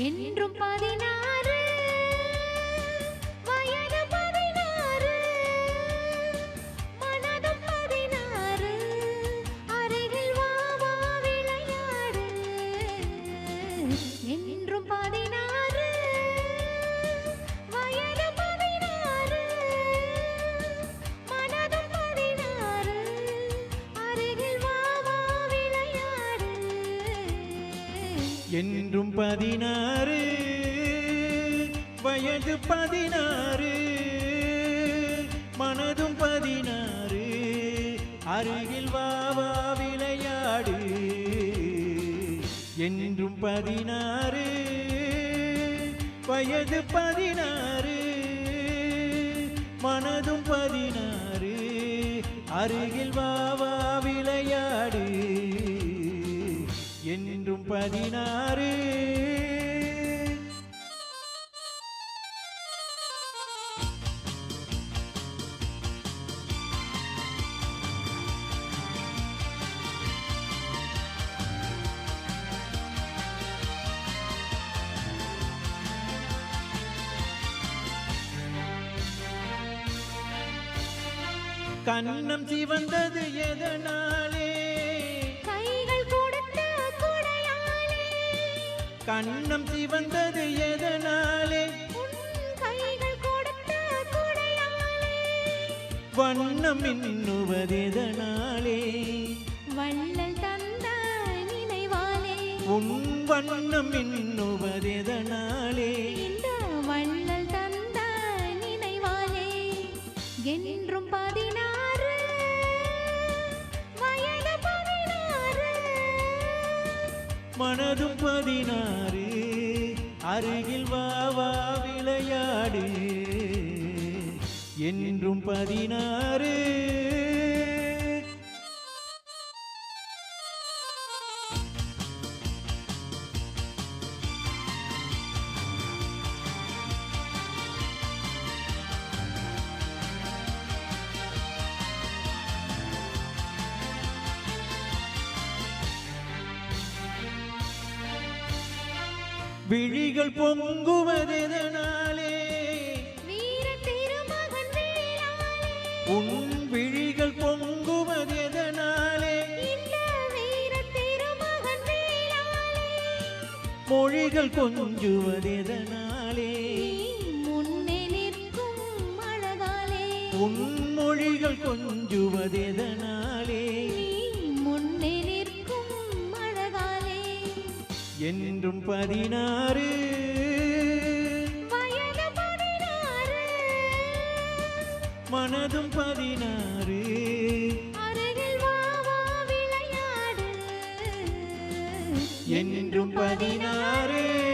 என்றும் 16 வயது 16 மனதும் 16 அருகில் வா வா விளையாடு என்றும் 16 வயது 16 மனதும் 16 அருகில் வா வா விளையாடு என்றும் 16 வயது 16 மனதும் 16 அருகில் வா வா விளையாடு என்றும் 16 வயது 16 மனதும் 16 அருகில் வா வா விளையாடு என்றும் 16 கண்ணம் சிவந்தது எதனாலே கைகள் கொடுத்த குடையாலே கண்ணம் சிவந்தது எதனாலே உன் கைகள் கொடுத்த குடையாலே வண்ணம் மின்னுவதெதனாலே வள்ளல் தந்த நினைவாலே உன் வண்ணம் மின்னுவதெதனாலே இந்த வள்ளல் தந்த நினைவாலே என்றும் 16 வயது 16 மனதும் 16 அருகில் வா வா விளையாடு என்றும் 16 விழிகள் பொங்குவதெதனாலே வீர திருமகன் வேளாளே உன் விழிகள் பொங்குவதெதனாலே இந்த வீர திருமகன் வேளாளே மொழிகள் கொஞ்சுவதெதனாலே நீ முன்னே நிற்கும் அழகாலே உன் மொழிகள் கொஞ்சுவதெதனாலே நீ முன்னே நிற்கும் அழகாலே என்றும் 16 வயது 16 மனதும் 16 அருகில் வா வா விளையாடு என்றும் 16